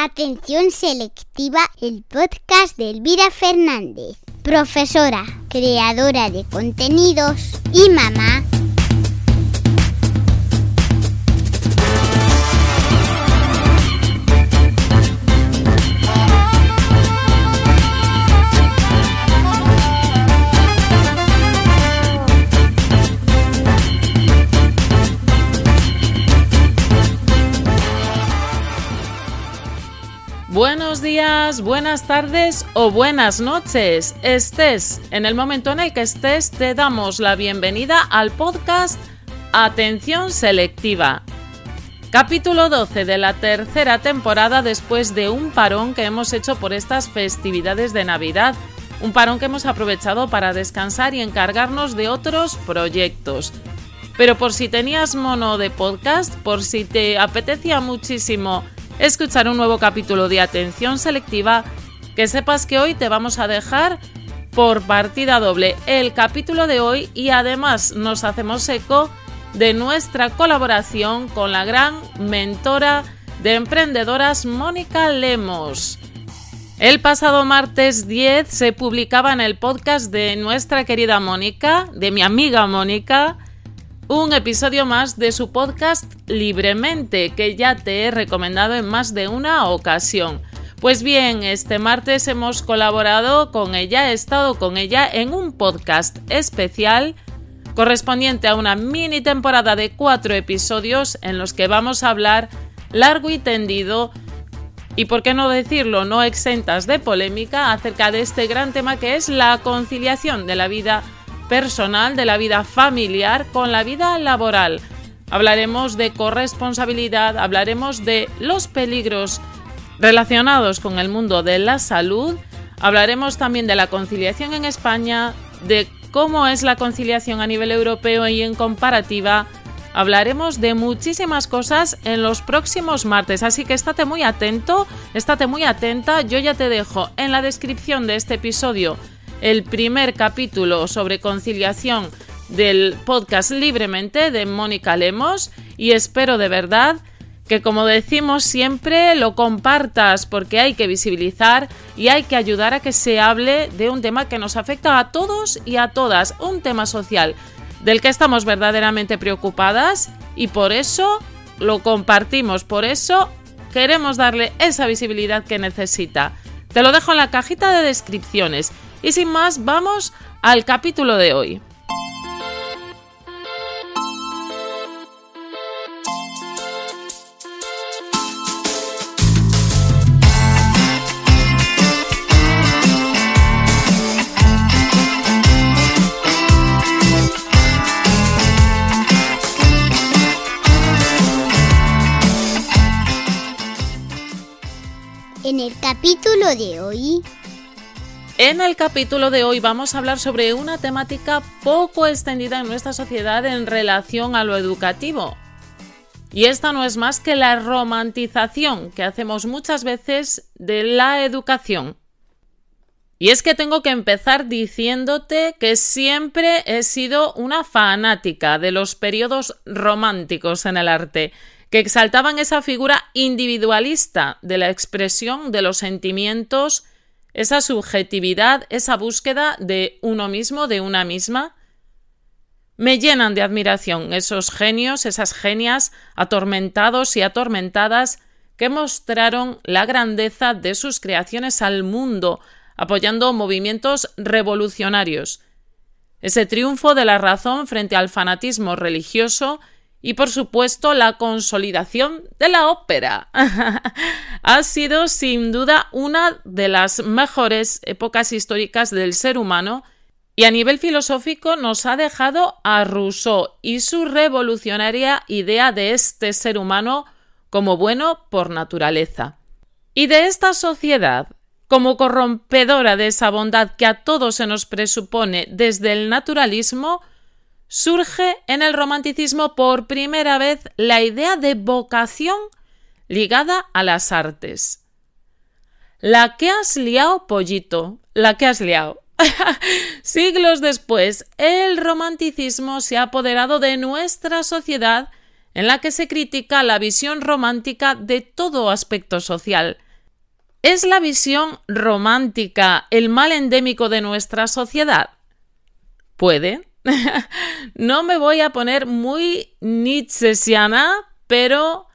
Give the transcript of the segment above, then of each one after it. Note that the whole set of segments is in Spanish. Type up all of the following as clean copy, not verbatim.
Atención selectiva, el podcast de Elvira Fernández, profesora, creadora de contenidos y mamá. Buenos días, buenas tardes o buenas noches. Estés en el momento en el que estés, te damos la bienvenida al podcast Atención Selectiva. Capítulo 12 de la tercera temporada después de un parón que hemos hecho por estas festividades de Navidad. Un parón que hemos aprovechado para descansar y encargarnos de otros proyectos. Pero por si tenías mono de podcast, por si te apetecía muchísimo escuchar un nuevo capítulo de Atención Selectiva, que sepas que hoy te vamos a dejar por partida doble el capítulo de hoy y además nos hacemos eco de nuestra colaboración con la gran mentora de emprendedoras Mónica Lemos. El pasado martes 10 se publicaba en el podcast de nuestra querida Mónica, de mi amiga Mónica, un episodio más de su podcast Libremente, que ya te he recomendado en más de una ocasión. Pues bien, este martes hemos colaborado con ella, he estado con ella en un podcast especial correspondiente a una mini temporada de 4 episodios en los que vamos a hablar largo y tendido y, por qué no decirlo, no exentas de polémica acerca de este gran tema que es la conciliación de la vida personal, de la vida familiar con la vida laboral. Hablaremos de corresponsabilidad, hablaremos de los peligros relacionados con el mundo de la salud, hablaremos también de la conciliación en España, de cómo es la conciliación a nivel europeo y en comparativa. Hablaremos de muchísimas cosas en los próximos martes, así que estate muy atento, estate muy atenta. Yo ya te dejo en la descripción de este episodio el primer capítulo sobre conciliación del podcast Libremente de Mónica Lemos y espero de verdad que, como decimos siempre, lo compartas porque hay que visibilizar y hay que ayudar a que se hable de un tema que nos afecta a todos y a todas, un tema social del que estamos verdaderamente preocupadas y por eso lo compartimos, por eso queremos darle esa visibilidad que necesita. Te lo dejo en la cajita de descripciones. Y sin más, vamos al capítulo de hoy. En el capítulo de hoy... En el capítulo de hoy vamos a hablar sobre una temática poco extendida en nuestra sociedad en relación a lo educativo. Y esta no es más que la romantización que hacemos muchas veces de la educación. Y es que tengo que empezar diciéndote que siempre he sido una fanática de los periodos románticos en el arte, que exaltaban esa figura individualista de la expresión de los sentimientos, esa subjetividad, esa búsqueda de uno mismo, de una misma. Me llenan de admiración esos genios, esas genias atormentados y atormentadas que mostraron la grandeza de sus creaciones al mundo, apoyando movimientos revolucionarios. Ese triunfo de la razón frente al fanatismo religioso y, por supuesto, la consolidación de la ópera. Ha sido, sin duda, una de las mejores épocas históricas del ser humano y a nivel filosófico nos ha dejado a Rousseau y su revolucionaria idea de este ser humano como bueno por naturaleza. Y de esta sociedad, como corrompedora de esa bondad que a todos se nos presupone desde el naturalismo, surge en el romanticismo por primera vez la idea de vocación ligada a las artes. La que has liado, pollito, la que has liado. Siglos después, el romanticismo se ha apoderado de nuestra sociedad en la que se critica la visión romántica de todo aspecto social, ¿Es la visión romántica el mal endémico de nuestra sociedad? Puede. No me voy a poner muy nietzscheiana, pero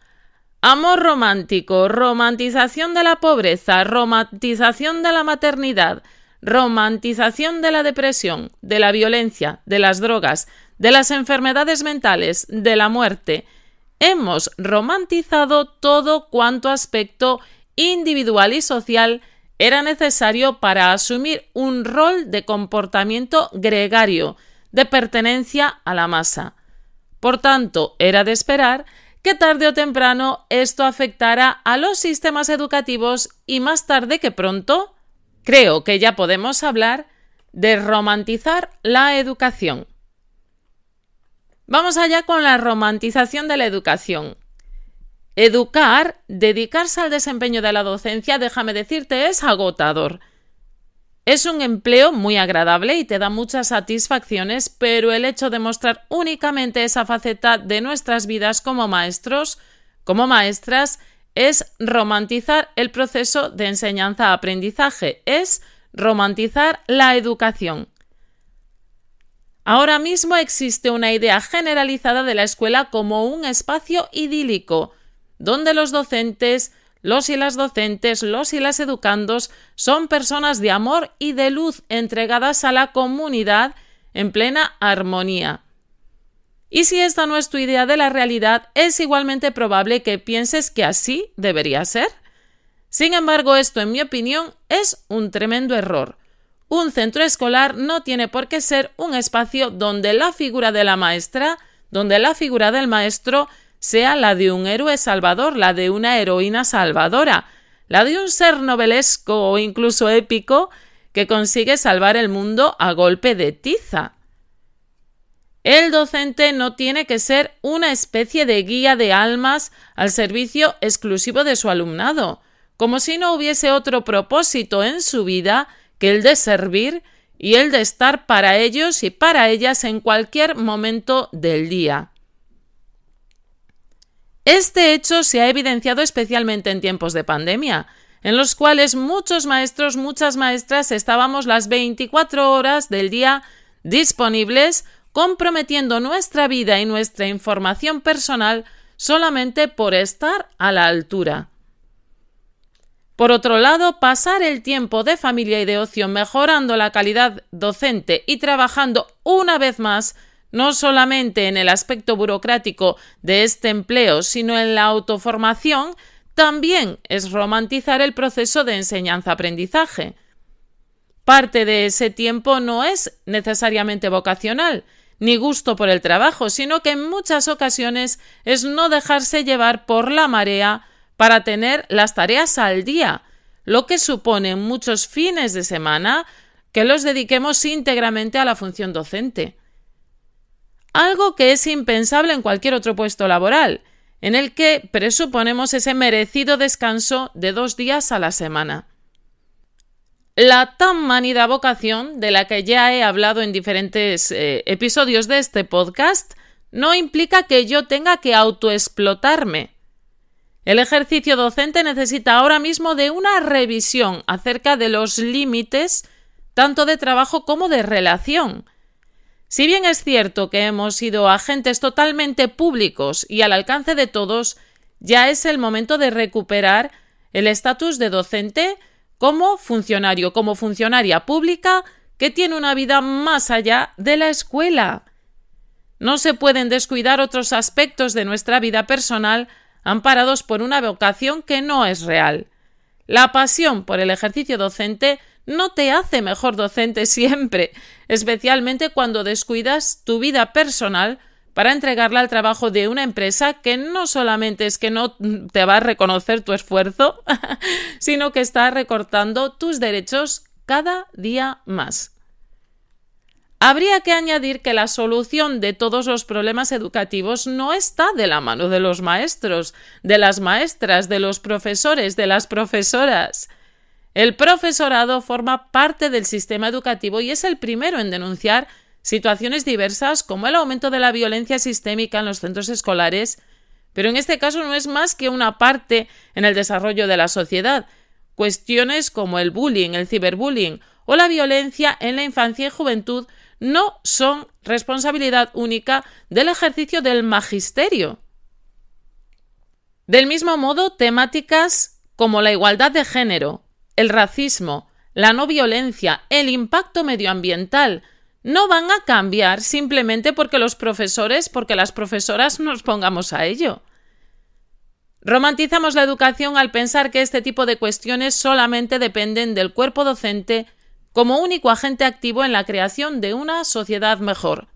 amor romántico, romantización de la pobreza, romantización de la maternidad, romantización de la depresión, de la violencia, de las drogas, de las enfermedades mentales, de la muerte. Hemos romantizado todo cuanto aspecto individual y social era necesario para asumir un rol de comportamiento gregario, de pertenencia a la masa. Por tanto, era de esperar que tarde o temprano esto afectara a los sistemas educativos y más tarde que pronto, creo que ya podemos hablar de romantizar la educación. Vamos allá con la romantización de la educación. Educar, dedicarse al desempeño de la docencia, déjame decirte, es agotador. Es un empleo muy agradable y te da muchas satisfacciones, pero el hecho de mostrar únicamente esa faceta de nuestras vidas como maestros, como maestras, es romantizar el proceso de enseñanza-aprendizaje, es romantizar la educación. Ahora mismo existe una idea generalizada de la escuela como un espacio idílico, donde los docentes, los y las docentes, los y las educandos son personas de amor y de luz entregadas a la comunidad en plena armonía. Y si esta no es tu idea de la realidad, es igualmente probable que pienses que así debería ser. Sin embargo, esto, en mi opinión, es un tremendo error. Un centro escolar no tiene por qué ser un espacio donde la figura de la maestra, donde la figura del maestro sea la de un héroe salvador, la de una heroína salvadora, la de un ser novelesco o incluso épico que consigue salvar el mundo a golpe de tiza. El docente no tiene que ser una especie de guía de almas al servicio exclusivo de su alumnado, como si no hubiese otro propósito en su vida que el de servir y el de estar para ellos y para ellas en cualquier momento del día. Este hecho se ha evidenciado especialmente en tiempos de pandemia, en los cuales muchos maestros, muchas maestras estábamos las 24 horas del día disponibles, comprometiendo nuestra vida y nuestra información personal solamente por estar a la altura. Por otro lado, pasar el tiempo de familia y de ocio mejorando la calidad docente y trabajando una vez más no solamente en el aspecto burocrático de este empleo, sino en la autoformación, también es romantizar el proceso de enseñanza-aprendizaje. Parte de ese tiempo no es necesariamente vocacional, ni gusto por el trabajo, sino que en muchas ocasiones es no dejarse llevar por la marea para tener las tareas al día, lo que supone muchos fines de semana que los dediquemos íntegramente a la función docente. Algo que es impensable en cualquier otro puesto laboral, en el que presuponemos ese merecido descanso de 2 días a la semana. La tan manida vocación, de la que ya he hablado en diferentes episodios de este podcast, no implica que yo tenga que autoexplotarme. El ejercicio docente necesita ahora mismo de una revisión acerca de los límites tanto de trabajo como de relación. Si bien es cierto que hemos sido agentes totalmente públicos y al alcance de todos, ya es el momento de recuperar el estatus de docente como funcionario, como funcionaria pública que tiene una vida más allá de la escuela. No se pueden descuidar otros aspectos de nuestra vida personal amparados por una vocación que no es real. La pasión por el ejercicio docente no te hace mejor docente siempre, especialmente cuando descuidas tu vida personal para entregarla al trabajo de una empresa que no solamente es que no te va a reconocer tu esfuerzo, sino que está recortando tus derechos cada día más. Habría que añadir que la solución de todos los problemas educativos no está de la mano de los maestros, de las maestras, de los profesores, de las profesoras. El profesorado forma parte del sistema educativo y es el primero en denunciar situaciones diversas como el aumento de la violencia sistémica en los centros escolares, pero en este caso no es más que una parte en el desarrollo de la sociedad, cuestiones como el bullying, el ciberbullying o la violencia en la infancia y juventud no son responsabilidad única del ejercicio del magisterio. Del mismo modo, temáticas como la igualdad de género, el racismo, la no violencia, el impacto medioambiental, no van a cambiar simplemente porque las profesoras nos pongamos a ello. Romantizamos la educación al pensar que este tipo de cuestiones solamente dependen del cuerpo docente como único agente activo en la creación de una sociedad mejor.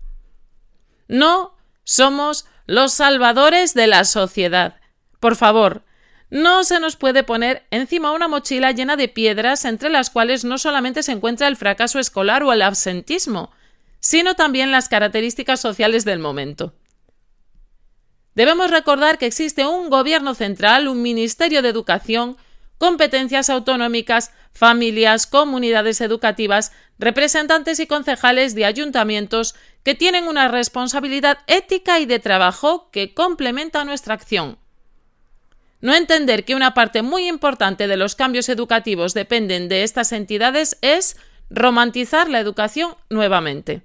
No somos los salvadores de la sociedad. Por favor, no se nos puede poner encima una mochila llena de piedras entre las cuales no solamente se encuentra el fracaso escolar o el absentismo, sino también las características sociales del momento. Debemos recordar que existe un gobierno central, un Ministerio de Educación, competencias autonómicas, familias, comunidades educativas, representantes y concejales de ayuntamientos que tienen una responsabilidad ética y de trabajo que complementa nuestra acción. No entender que una parte muy importante de los cambios educativos dependen de estas entidades es romantizar la educación nuevamente.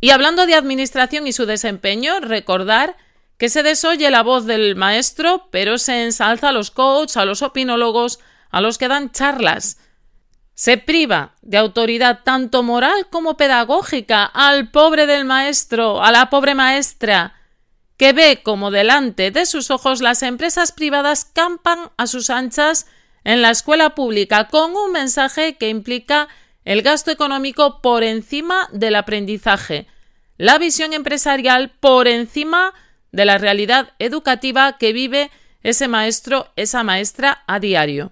Y hablando de administración y su desempeño, recordar que se desoye la voz del maestro, pero se ensalza a los coaches, a los opinólogos, a los que dan charlas. Se priva de autoridad tanto moral como pedagógica al pobre del maestro, a la pobre maestra, que ve como delante de sus ojos las empresas privadas campan a sus anchas en la escuela pública con un mensaje que implica el gasto económico por encima del aprendizaje, la visión empresarial por encima de la realidad educativa que vive ese maestro, esa maestra a diario.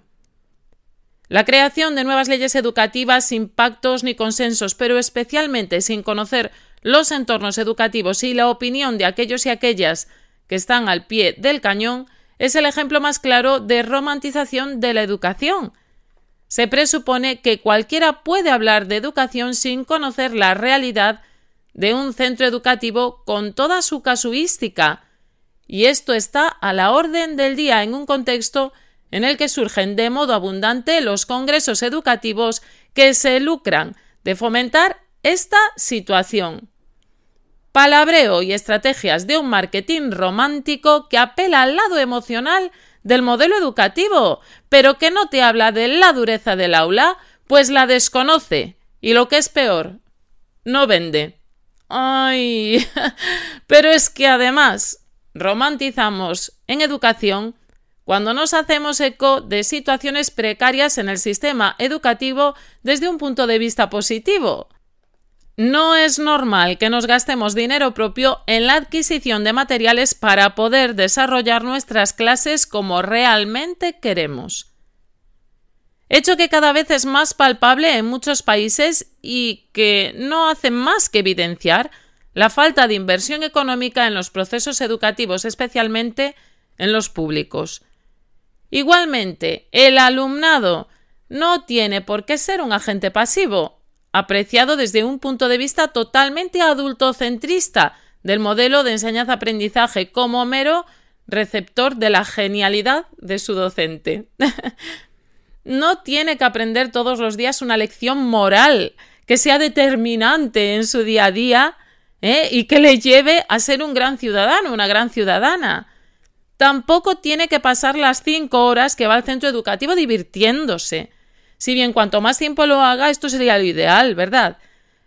La creación de nuevas leyes educativas sin pactos ni consensos, pero especialmente sin conocer los entornos educativos y la opinión de aquellos y aquellas que están al pie del cañón, es el ejemplo más claro de romantización de la educación. Se presupone que cualquiera puede hablar de educación sin conocer la realidad de un centro educativo con toda su casuística, y esto está a la orden del día en un contexto en el que surgen de modo abundante los congresos educativos que se lucran de fomentar esta situación. Palabreo y estrategias de un marketing romántico que apela al lado emocional del modelo educativo, pero que no te habla de la dureza del aula, pues la desconoce y, lo que es peor, no vende. ¡Ay! Pero es que además romantizamos en educación cuando nos hacemos eco de situaciones precarias en el sistema educativo desde un punto de vista positivo. No es normal que nos gastemos dinero propio en la adquisición de materiales para poder desarrollar nuestras clases como realmente queremos. Hecho que cada vez es más palpable en muchos países y que no hace más que evidenciar la falta de inversión económica en los procesos educativos, especialmente en los públicos. Igualmente, el alumnado no tiene por qué ser un agente pasivo, apreciado desde un punto de vista totalmente adultocentrista del modelo de enseñanza-aprendizaje como mero receptor de la genialidad de su docente. No tiene que aprender todos los días una lección moral que sea determinante en su día a día y que le lleve a ser un gran ciudadano, una gran ciudadana. Tampoco tiene que pasar las 5 horas que va al centro educativo divirtiéndose. Si bien cuanto más tiempo lo haga, esto sería lo ideal, ¿verdad?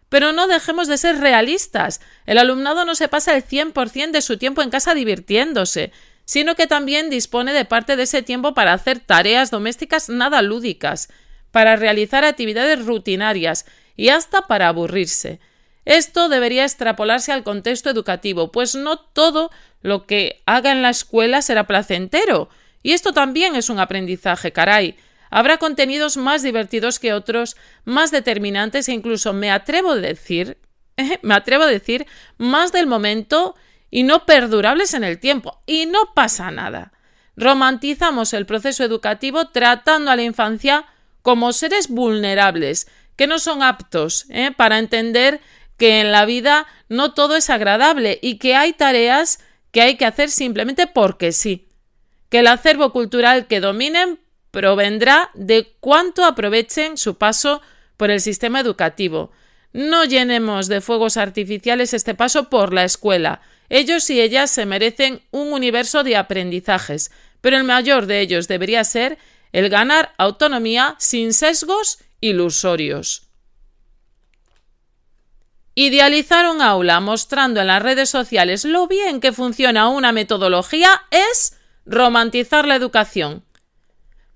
Pero no dejemos de ser realistas. El alumnado no se pasa el 100% de su tiempo en casa divirtiéndose, sino que también dispone de parte de ese tiempo para hacer tareas domésticas nada lúdicas, para realizar actividades rutinarias y hasta para aburrirse. Esto debería extrapolarse al contexto educativo, pues no todo lo que haga en la escuela será placentero. Y esto también es un aprendizaje, caray. Habrá contenidos más divertidos que otros, más determinantes e incluso me atrevo a decir, más del momento y no perdurables en el tiempo. Y no pasa nada. Romantizamos el proceso educativo tratando a la infancia como seres vulnerables, que no son aptos para entender que en la vida no todo es agradable y que hay tareas que hay que hacer simplemente porque sí. que el acervo cultural que dominen provendrá de cuánto aprovechen su paso por el sistema educativo. No llenemos de fuegos artificiales este paso por la escuela. Ellos y ellas se merecen un universo de aprendizajes, pero el mayor de ellos debería ser el ganar autonomía sin sesgos ilusorios. Idealizar un aula mostrando en las redes sociales lo bien que funciona una metodología es romantizar la educación.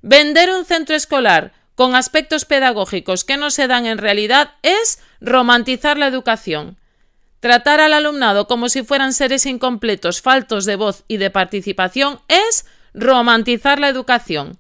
Vender un centro escolar con aspectos pedagógicos que no se dan en realidad es romantizar la educación. Tratar al alumnado como si fueran seres incompletos, faltos de voz y de participación es romantizar la educación.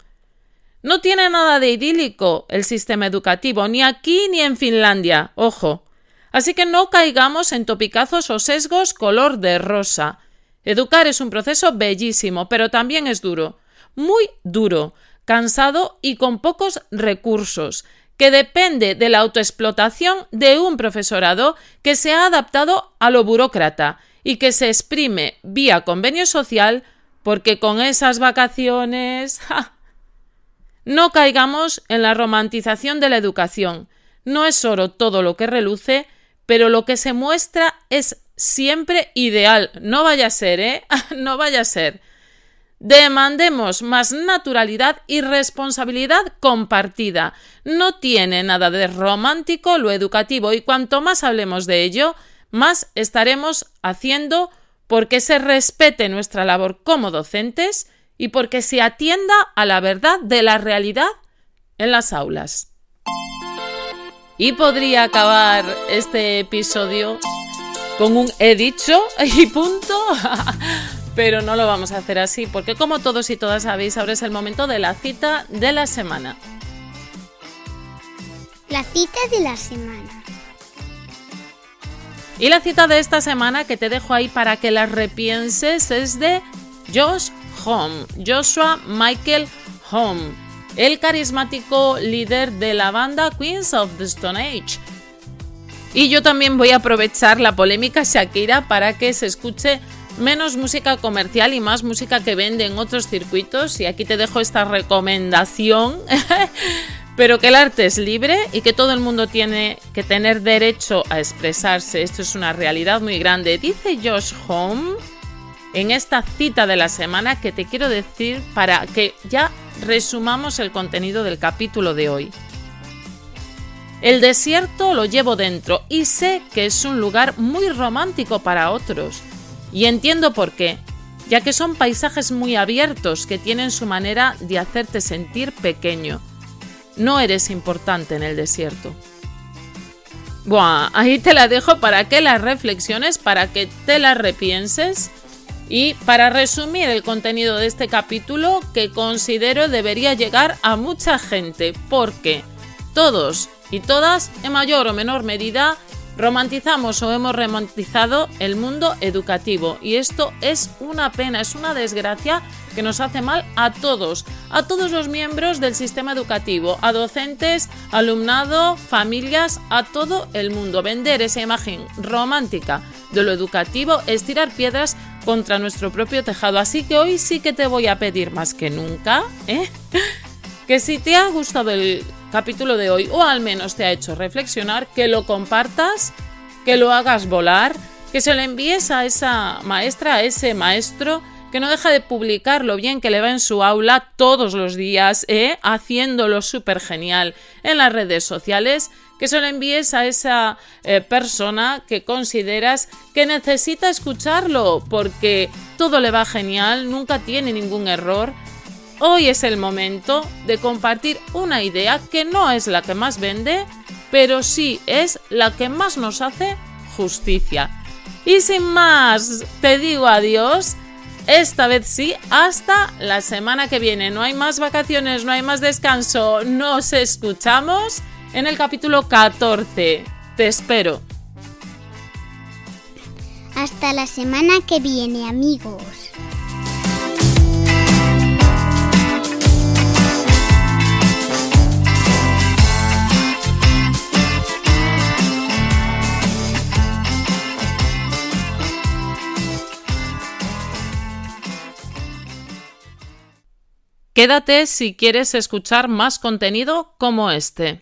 No tiene nada de idílico el sistema educativo, ni aquí ni en Finlandia, ojo. Así que no caigamos en topicazos o sesgos color de rosa. Educar es un proceso bellísimo, pero también es duro, muy duro, cansado y con pocos recursos, que depende de la autoexplotación de un profesorado que se ha adaptado a lo burócrata y que se exprime vía convenio social porque con esas vacaciones... ¡ja! No caigamos en la romantización de la educación. No es oro todo lo que reluce, pero lo que se muestra es siempre ideal. No vaya a ser, ¿eh? No vaya a ser. Demandemos más naturalidad y responsabilidad compartida. No tiene nada de romántico lo educativo y cuanto más hablemos de ello, más estaremos haciendo porque se respete nuestra labor como docentes y porque se atienda a la verdad de la realidad en las aulas. Y podría acabar este episodio con un he dicho y punto, pero no lo vamos a hacer así, porque como todos y todas sabéis, ahora es el momento de la cita de la semana. La cita de la semana. Y la cita de esta semana que te dejo ahí para que la repienses es de Joshua Michael Home, el carismático líder de la banda Queens of the Stone Age. Y yo también voy a aprovechar la polémica Shakira para que se escuche menos música comercial y más música que vende en otros circuitos. Y aquí te dejo esta recomendación, pero que el arte es libre y que todo el mundo tiene que tener derecho a expresarse. Esto es una realidad muy grande. Dice Josh Home en esta cita de la semana que te quiero decir para que ya resumamos el contenido del capítulo de hoy. El desierto lo llevo dentro y sé que es un lugar muy romántico para otros. Y entiendo por qué, ya que son paisajes muy abiertos que tienen su manera de hacerte sentir pequeño. No eres importante en el desierto. Buah, ahí te la dejo para que la reflexiones, para que te la repienses. Y para resumir el contenido de este capítulo, que considero debería llegar a mucha gente, porque todos y todas, en mayor o menor medida, romantizamos o hemos romantizado el mundo educativo. Y esto es una pena, es una desgracia que nos hace mal a todos los miembros del sistema educativo, a docentes, alumnado, familias, a todo el mundo. Vender esa imagen romántica de lo educativo es tirar piedras contra nuestro propio tejado. Así que hoy sí que te voy a pedir más que nunca, que si te ha gustado el capítulo de hoy o al menos te ha hecho reflexionar, que lo compartas, que lo hagas volar, que se lo envíes a esa maestra, a ese maestro que no deja de publicar lo bien que le va en su aula todos los días, haciéndolo súper genial en las redes sociales, que se lo envíes a esa persona que consideras que necesita escucharlo porque todo le va genial, nunca tiene ningún error. Hoy es el momento de compartir una idea que no es la que más vende, pero sí es la que más nos hace justicia. Y sin más, te digo adiós. Esta vez sí, hasta la semana que viene. No hay más vacaciones, no hay más descanso. Nos escuchamos en el capítulo 14. Te espero. Hasta la semana que viene, amigos. Quédate si quieres escuchar más contenido como este.